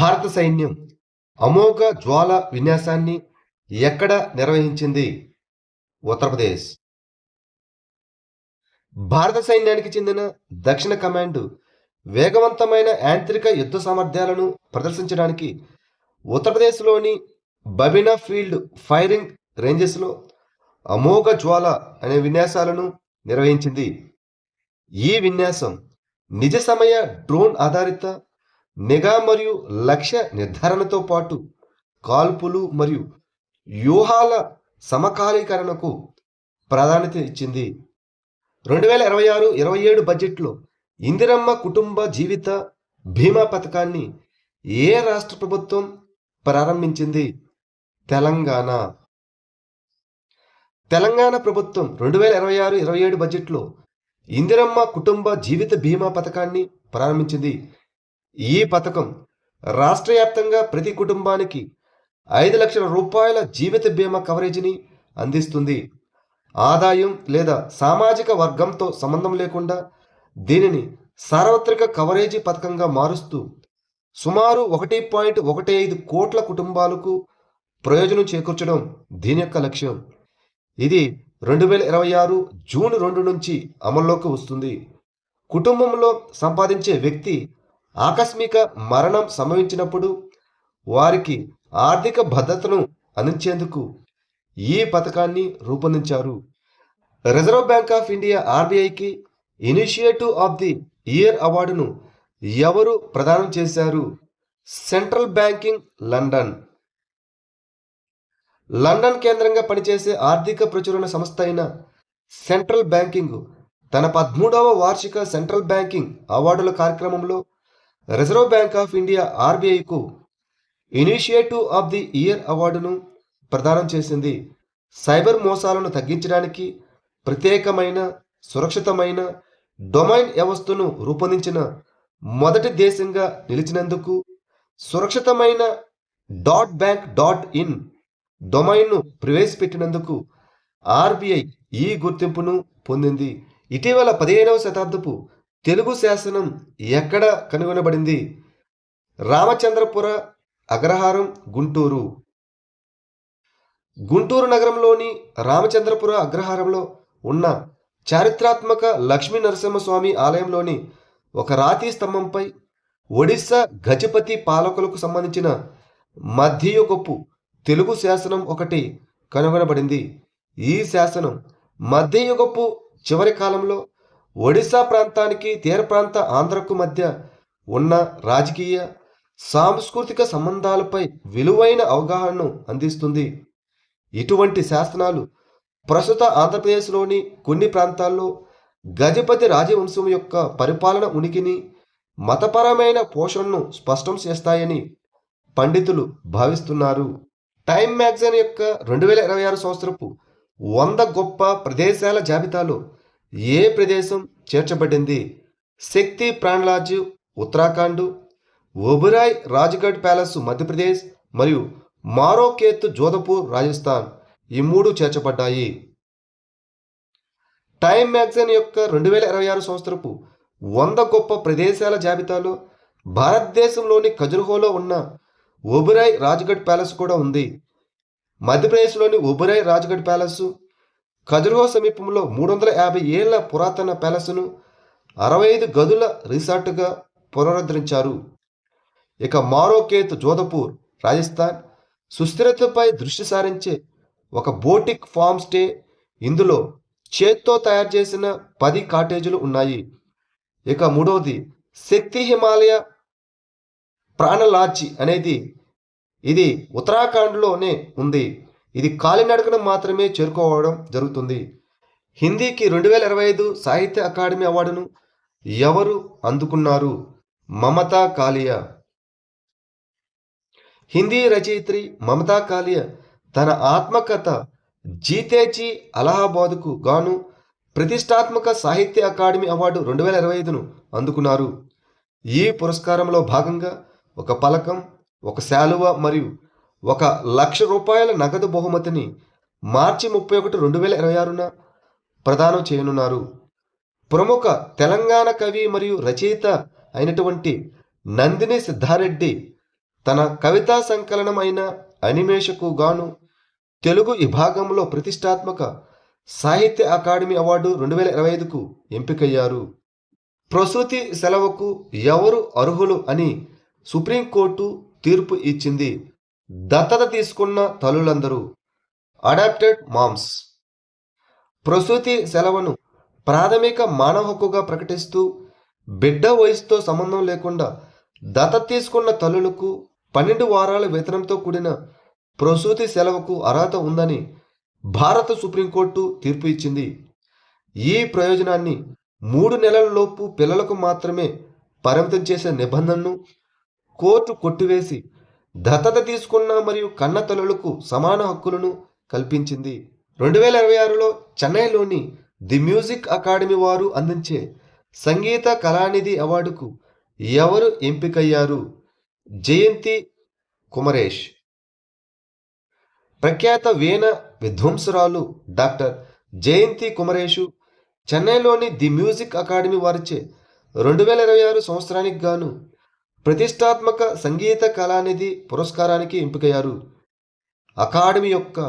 భారత సైన్యం అమోఘ జ్వాల విన్యాసాన్ని ఎక్కడ నిర్వహించింది? ఉత్తరప్రదేశ్. భారత సైన్యానికి చెందిన దక్షిణ కమాండ్ వేగవంతమైన యాంత్రిక యుద్ధ సామర్థ్యాలను ప్రదర్శించడానికి ఉత్తరప్రదేశ్లోని బబినా ఫీల్డ్ ఫైరింగ్ రేంజెస్లో అమోఘ జ్వాల అనే విన్యాసాలను నిర్వహించింది. ఈ విన్యాసం నిజ సమయ డ్రోన్ ఆధారిత నిఘా మరియు లక్ష్య నిర్ధారణతో పాటు కాల్పులు మరియు వ్యూహాల సమకాలీకరణకు ప్రాధాన్యత ఇచ్చింది. 2026-27 బడ్జెట్లో ఇందిరమ్మ కుటుంబ జీవిత బీమా పథకాన్ని ఏ రాష్ట్ర ప్రభుత్వం ప్రారంభించింది? తెలంగాణ. తెలంగాణ ప్రభుత్వం 2026-27 బడ్జెట్లో ఇందిరమ్మ కుటుంబ జీవిత బీమా పథకాన్ని ప్రారంభించింది. ఈ పథకం రాష్ట్ర వ్యాప్తంగా ప్రతి కుటుంబానికి 5 లక్షల రూపాయల జీవిత బీమా కవరేజీని అందిస్తుంది. ఆదాయం లేదా సామాజిక వర్గంతో సంబంధం లేకుండా దీనిని సార్వత్రిక కవరేజీ పథకంగా మారుస్తూ సుమారు 1.15 కోట్ల కుటుంబాలకు ప్రయోజనం చేకూర్చడం దీని యొక్క లక్ష్యం. ఇది 2026 జూన్ 2 నుంచి అమల్లోకి వస్తుంది. కుటుంబంలో సంపాదించే వ్యక్తి ఆకస్మిక మరణం సంభవించినప్పుడు వారికి ఆర్థిక భద్రతను అందించేందుకు ఈ పథకాన్ని రూపొందించారు. రిజర్వ్ బ్యాంక్ ఆఫ్ ఇండియా ఆర్బీఐకి ఇనిషియేటివ్ ఆఫ్ ది ఇయర్ అవార్డును ఎవరు ప్రదానం చేశారు? Central banking London. లండన్ కేంద్రంగా పనిచేసే ఆర్థిక ప్రచురణ సంస్థ అయిన సెంట్రల్ బ్యాంకింగ్ తన 13వ వార్షిక సెంట్రల్ బ్యాంకింగ్ అవార్డుల కార్యక్రమంలో రిజర్వ్ బ్యాంక్ ఆఫ్ ఇండియా ఆర్బీఐకు ఇనిషియేటివ్ ఆఫ్ ది ఇయర్ అవార్డును ప్రదానం చేసింది. సైబర్ మోసాలను తగ్గించడానికి ప్రత్యేకమైన సురక్షితమైన డొమైన్ వ్యవస్థను రూపొందించిన మొదటి దేశంగా నిలిచినందుకు సురక్షితమైన .bank.in డొమైన్ను ప్రవేశపెట్టినందుకు ఆర్బీఐ ఈ గుర్తింపును పొందింది. ఇటీవల 15వ శతాబ్దపు తెలుగు శాసనం ఎక్కడ కనుగొనబడింది? రామచంద్రపుర అగ్రహారం, గుంటూరు. గుంటూరు నగరంలోని రామచంద్రపుర అగ్రహారంలో ఉన్న చారిత్రాత్మక లక్ష్మీ నరసింహస్వామి ఆలయంలోని ఒక రాతి స్తంభంపై ఒడిశా గజపతి పాలకులకు సంబంధించిన మధ్యయుగపు తెలుగు శాసనం ఒకటి కనుగొనబడింది. ఈ శాసనం మధ్యయుగపు చివరి కాలంలో ఒడిశా ప్రాంతానికి తీర ప్రాంత ఆంధ్రకు మధ్య ఉన్న రాజకీయ సాంస్కృతిక సంబంధాలపై విలువైన అవగాహనను అందిస్తుంది. ఇటువంటి శాసనాలు ప్రస్తుత ఆంధ్రప్రదేశ్లోని కొన్ని ప్రాంతాల్లో గజపతి రాజవంశం యొక్క పరిపాలన ఉనికిని మతపరమైన పోషణను స్పష్టం చేస్తాయని పండితులు భావిస్తున్నారు. టైమ్ మ్యాగజైన్ యొక్క 2026 సంవత్సరపు 100 గొప్ప ప్రదేశాల జాబితాలో ఏ ప్రదేశం చేర్చబడింది? శక్తి ప్రాణలాడ్జ్ ఉత్తరాఖండ్, ఒబెరాయ్ రాజ్గఢ్ ప్యాలెస్ మధ్యప్రదేశ్ మరియు మారోకేత్ జోధపూర్ రాజస్థాన్ ఈ 3 చేర్చబడ్డాయి. టైమ్ మ్యాగజైన్ యొక్క 2026 సంవత్సరపు 100 గొప్ప ప్రదేశాల జాబితాలో భారతదేశంలోని ఖజురహోలో ఉన్న ఒబెరాయ్ రాజ్గఢ్ ప్యాలెస్ కూడా ఉంది. మధ్యప్రదేశ్లోని ఒబెరాయ్ రాజ్గఢ్ ప్యాలెస్ ఖజురహో సమీపంలో 350 ఏళ్ల పురాతన ప్యాలెస్ను 65 గదుల రిసార్ట్గా పునరుద్ధరించారు. ఇక మారోకేత్ జోధపూర్ రాజస్థాన్ సుస్థిరతపై దృష్టి సారించే ఒక బోటిక్ ఫామ్ స్టే. ఇందులో చేత్తో తయారు చేసిన 10 కాటేజీలు ఉన్నాయి. ఇక మూడవది శక్తి హిమాలయ ప్రాణలాడ్జ్ అనేది ఇది ఉత్తరాఖండ్లోనే ఉంది. ఇది కాలినడకన మాత్రమే చేరుకోవడం జరుగుతుంది. హిందీకి 2025 సాహిత్య అకాడమీ అవార్డును ఎవరు అందుకున్నారు? మమతా కాలియా. హిందీ రచయిత్రి మమతా కాలియా తన ఆత్మకథ జీతేజీ అలహాబాద్కు గాను ప్రతిష్టాత్మక సాహిత్య అకాడమీ అవార్డు 2025ను అందుకున్నారు. ఈ పురస్కారంలో భాగంగా ఒక పలకం, ఒక శాలువ మరియు 1,00,000 రూపాయల నగదు బహుమతిని మార్చి 31, 2026న ప్రదానం చేయనున్నారు. ప్రముఖ తెలంగాణ కవి మరియు రచయిత అయినటువంటి నందిని సిద్ధారెడ్డి తన కవితా సంకలనమైన అనిమేషకు గాను తెలుగు విభాగంలో ప్రతిష్టాత్మక సాహిత్య అకాడమీ అవార్డు 2025కు ఎంపికయ్యారు. ప్రసూతి సెలవుకు ఎవరు అర్హులు అని సుప్రీంకోర్టు తీర్పు ఇచ్చింది. దత్తత తీసుకున్న తల్లులందరూ అడాప్టెడ్ మామ్స్. ప్రసూతి సెలవును ప్రాథమిక మానవ హక్కుగా ప్రకటిస్తూ బిడ్డ వయసుతో సంబంధం లేకుండా దత్తత తీసుకున్న తల్లులకు 12 వారాల వేతనంతో కూడిన ప్రసూతి సెలవుకు అర్హత ఉందని భారత సుప్రీంకోర్టు తీర్పు ఇచ్చింది. ఈ ప్రయోజనాన్ని 3 నెలలలోపు పిల్లలకు మాత్రమే పరిమితం చేసే నిబంధనను కోర్టు కొట్టివేసి దత్తత తీసుకున్న మరియు కన్న తల్లులకు సమాన హక్కులను కల్పించింది. 2026లో చెన్నైలోని ది మ్యూజిక్ అకాడమీ వారు అందించే సంగీత కళానిధి అవార్డుకు ఎవరు ఎంపికయ్యారు? జయంతి కుమరేష్. ప్రఖ్యాత వీణ విద్వాంసురాలు డాక్టర్ జయంతి కుమరేషు చెన్నైలోని ది మ్యూజిక్ అకాడమీ వారిచే 2026 సంవత్సరానికి గాను ప్రతిష్టాత్మక సంగీత కళానిధి పురస్కారానికి ఎంపికయ్యారు. అకాడమీ యొక్క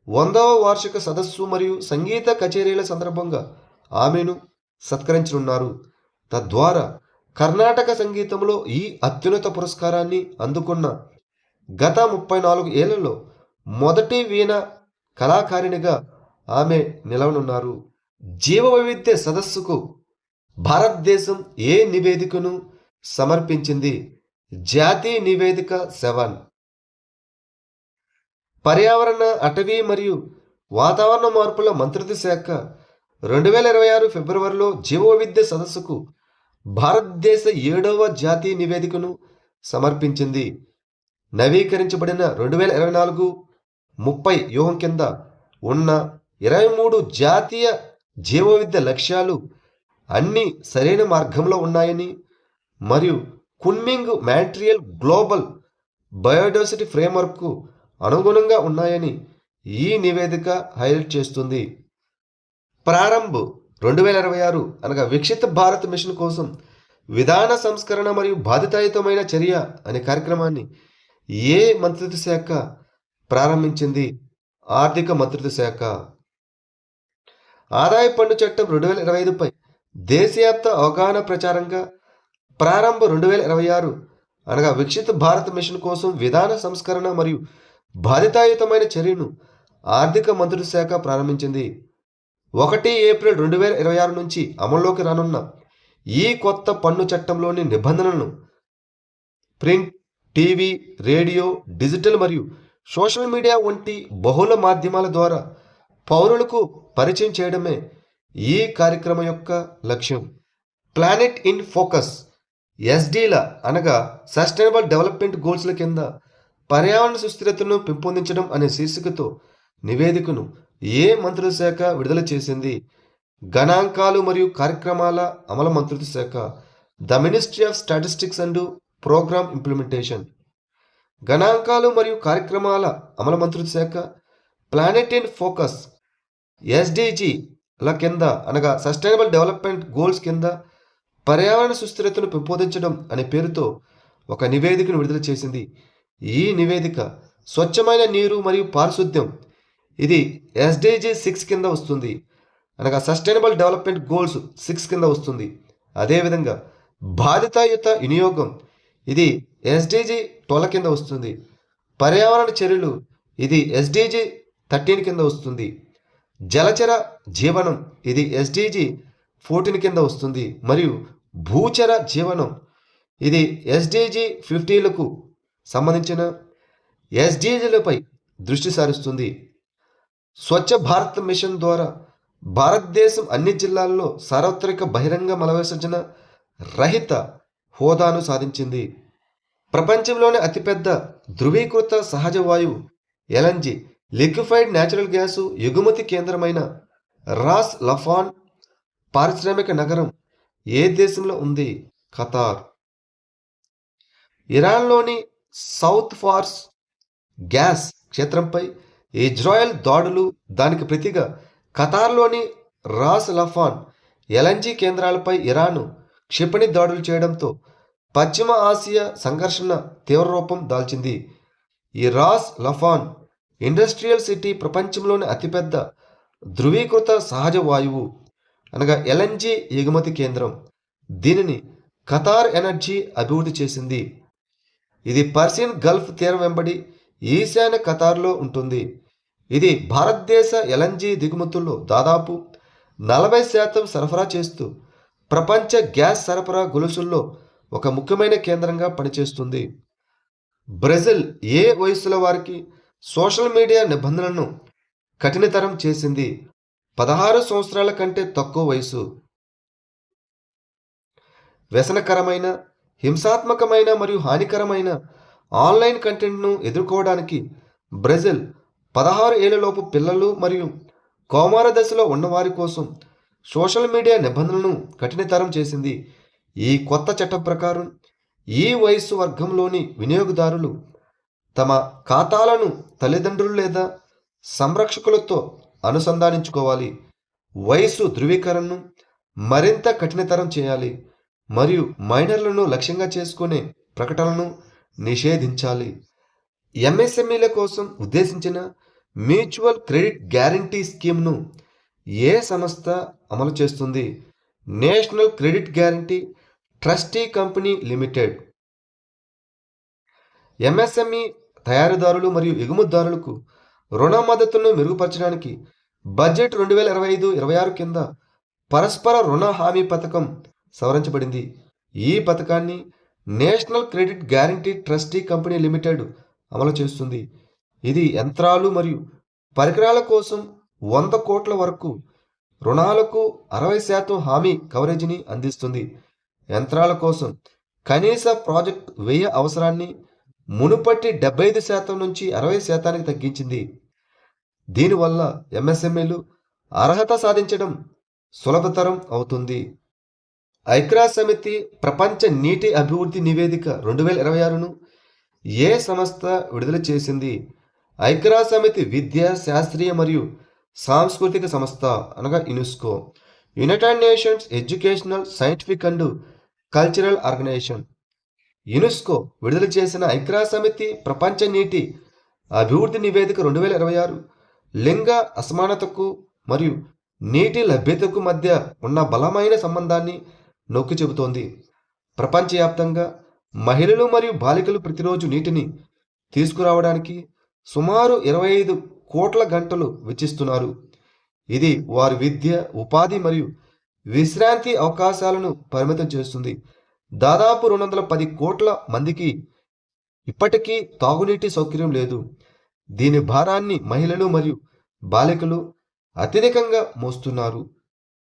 100వ వార్షిక సదస్సు మరియు సంగీత కచేరీల సందర్భంగా ఆమెను సత్కరించనున్నారు. తద్వారా కర్ణాటక సంగీతంలో ఈ అత్యున్నత పురస్కారాన్ని అందుకున్న గత 34 ఏళ్లలో మొదటి వీణ కళాకారిణిగా ఆమె నిలవనున్నారు. జీవ వైవిధ్య సదస్సుకు భారతదేశం ఏ నివేదికను సమర్పించింది? జాతీయ నివేదిక 7. పర్యావరణ, అటవీ మరియు వాతావరణ మార్పుల మంత్రిత్వ శాఖ 2026 ఫిబ్రవరిలో జీవ వైవిధ్య సదస్సుకు భారతదేశ 7వ జాతీయ నివేదికను సమర్పించింది. నవీకరించబడిన 2024-30 వ్యూహం కింద ఉన్న 23 జాతీయ జీవ వైవిధ్య లక్ష్యాలు అన్నీ సరైన మార్గంలో ఉన్నాయని మరియు కున్మింగ్ మాంట్రియల్ గ్లోబల్ బయోడైవర్సిటీ ఫ్రేమ్వర్క్కు అనుగుణంగా ఉన్నాయని ఈ నివేదిక హైలైట్ చేస్తుంది. ప్రారంభ్ 2026 అనగా వికసిత భారత్ మిషన్ కోసం విధాన సంస్కరణ మరియు బాధ్యతాయుతమైన చర్య అనే కార్యక్రమాన్ని ఏ మంత్రిత్వ శాఖ ప్రారంభించింది? ఆర్థిక మంత్రిత్వ శాఖ. ఆదాయ పన్ను చట్టం 2025పై దేశవ్యాప్త అవగాహన ప్రచారంగా ప్రారంభ 2026 అనగా వికసిత భారత్ మిషన్ కోసం విధాన సంస్కరణ మరియు బాధ్యతాయుతమైన చర్యను ఆర్థిక మంత్రిత్వ శాఖ ప్రారంభించింది. 1 ఏప్రిల్ 2026 నుంచి అమల్లోకి రానున్న ఈ కొత్త పన్ను చట్టంలోని నిబంధనలను ప్రింట్, టీవీ, రేడియో, డిజిటల్ మరియు సోషల్ మీడియా వంటి బహుళ మాధ్యమాల ద్వారా పౌరులకు పరిచయం చేయడమే ఈ కార్యక్రమం యొక్క లక్ష్యం. ప్లానెట్ ఇన్ ఫోకస్ ఎస్డీల అనగా సస్టైనబుల్ డెవలప్మెంట్ గోల్స్ల కింద పర్యావరణ సుస్థిరతను పెంపొందించడం అనే శీర్షికతో నివేదికను ఏ మంత్రిత్వ శాఖ విడుదల చేసింది? గణాంకాలు మరియు కార్యక్రమాల అమలు మంత్రిత్వ శాఖ, the ministry of statistics and programme implementation. గణాంకాలు మరియు కార్యక్రమాల అమలు మంత్రిత్వ శాఖ ప్లానెట్ ఇన్ ఫోకస్ ఎస్డీజీల కింద అనగా సస్టైనబుల్ డెవలప్మెంట్ గోల్స్ కింద పర్యావరణ సుస్థిరతను పెంపొందించడం అనే పేరుతో ఒక నివేదికను విడుదల చేసింది. ఈ నివేదిక స్వచ్ఛమైన నీరు మరియు పారిశుద్ధ్యం ఇది ఎస్డీజీ 6 కింద వస్తుంది, అనగా సస్టైనబుల్ డెవలప్మెంట్ గోల్స్ 6 కింద వస్తుంది. అదేవిధంగా బాధ్యతాయుత వినియోగం ఇది ఎస్డీజీ 12 కింద వస్తుంది. పర్యావరణ చర్యలు ఇది ఎస్డీజీ 13 కింద వస్తుంది. జలచర జీవనం ఇది ఎస్డీజీ 14 కింద వస్తుంది మరియు భూచర జీవనం ఇది ఎస్డీజీ 50లకు సంబంధించిన ఎస్డీజీలపై దృష్టి సారిస్తుంది. స్వచ్ఛ భారత్ మిషన్ ద్వారా భారతదేశం అన్ని జిల్లాల్లో సార్వత్రిక బహిరంగ మల విసర్జన రహిత హోదాను సాధించింది. ప్రపంచంలోనే అతిపెద్ద ధృవీకృత సహజ వాయువు ఎల్ఎన్జీ లిక్విఫైడ్ న్యాచురల్ గ్యాసు ఎగుమతి కేంద్రమైన రాస్ లఫాన్ పారిశ్రామిక నగరం ఏ దేశంలో ఉంది? ఖతార్. ఇరాన్లోని సౌత్ ఫార్స్ గ్యాస్ క్షేత్రంపై ఇజ్రాయెల్ దాడులు, దానికి ప్రతిగా ఖతార్లోని రాస్ లఫాన్ ఎల్ఎన్జీ కేంద్రాలపై ఇరాన్ క్షిపణి దాడులు చేయడంతో పశ్చిమ ఆసియా సంఘర్షణ తీవ్ర రూపం దాల్చింది. ఈ రాస్ లఫాన్ ఇండస్ట్రియల్ సిటీ ప్రపంచంలోని అతిపెద్ద ధృవీకృత సహజ వాయువు అనగా ఎల్ఎన్జి ఎగుమతి కేంద్రం. దీనిని ఖతార్ ఎనర్జీ అభివృద్ధి చేసింది. ఇది పర్షియన్ గల్ఫ్ తీరం వెంబడి ఈశాన్య ఖతార్లో ఉంటుంది. ఇది భారతదేశ ఎల్ఎన్జి దిగుమతుల్లో దాదాపు 40% సరఫరా చేస్తూ ప్రపంచ గ్యాస్ సరఫరా గొలుసుల్లో ఒక ముఖ్యమైన కేంద్రంగా పనిచేస్తుంది. బ్రెజిల్ ఏ వయస్సుల వారికి సోషల్ మీడియా నిబంధనలను కఠినతరం చేసింది. 16 సంవత్సరాల కంటే తక్కువ వయసు. వ్యసనకరమైన, హింసాత్మకమైన మరియు హానికరమైన ఆన్లైన్ కంటెంట్ను ఎదుర్కోవడానికి బ్రెజిల్ 16 ఏళ్లలోపు పిల్లలు మరియు కౌమార దశలో ఉన్నవారి కోసం సోషల్ మీడియా నిబంధనలను కఠినతరం చేసింది. ఈ కొత్త చట్టం ప్రకారం ఈ వయస్సు వర్గంలోని వినియోగదారులు తమ ఖాతాలను తల్లిదండ్రులు లేదా సంరక్షకులతో అనుసంధానించుకోవాలి. వయస్సు ధృవీకరణను మరింత కఠినతరం చేయాలి మరియు మైనర్లను లక్ష్యంగా చేసుకునే ప్రకటనలను నిషేధించాలి. ఎంఎస్ఎంఈల కోసం ఉద్దేశించిన మ్యూచువల్ క్రెడిట్ గ్యారంటీ స్కీమ్ను ఏ సంస్థ అమలు చేస్తుంది? National credit guarantee trustee company limited. MSME తయారీదారులు మరియు ఎగుమతిదారులకు రుణ మద్దతును మెరుగుపరచడానికి బడ్జెట్ 2025-26 కింద పరస్పర రుణ హామీ పథకం సవరించబడింది. ఈ పథకాన్ని national credit guarantee trustee company limited అమలు చేస్తుంది. ఇది యంత్రాలు మరియు పరికరాల కోసం 100 కోట్ల వరకు రుణాలకు 60% హామీ కవరేజీని అందిస్తుంది. యంత్రాల కోసం కనీస ప్రాజెక్ట్ వ్యయ అవసరాన్ని మునుపటి 75% నుంచి 60%కి తగ్గించింది. దీనివల్ల ఎంఎస్ఎంఈలు అర్హత సాధించడం సులభతరం అవుతుంది. ఐక్యరాజ్య సమితి ప్రపంచ నీటి అభివృద్ధి నివేదిక 2026ను ఏ సంస్థ విడుదల చేసింది? ఐక్యరాజ్య సమితి విద్య, శాస్త్రీయ మరియు సాంస్కృతిక సంస్థ అనగా UNESCO. United nations educational, scientific and cultural organisation. UNESCO విడుదల చేసిన ఐక్యరాజ్య సమితి ప్రపంచ నీటి అభివృద్ధి నివేదిక 2026 లింగ అసమానతకు మరియు నీటి లభ్యతకు మధ్య ఉన్న బలమైన సంబంధాన్ని నొక్కి చెబుతోంది. ప్రపంచవ్యాప్తంగా మహిళలు మరియు బాలికలు ప్రతిరోజు నీటిని తీసుకురావడానికి సుమారు 25 కోట్ల గంటలు వెచ్చిస్తున్నారు. ఇది వారి విద్య, ఉపాధి మరియు విశ్రాంతి అవకాశాలను పరిమితం చేస్తుంది. దాదాపు 210 కోట్ల మందికి ఇప్పటికీ తాగునీటి సౌకర్యం లేదు. దీని భారాన్ని మహిళలు మరియు బాలికలు అత్యధికంగా మోస్తున్నారు.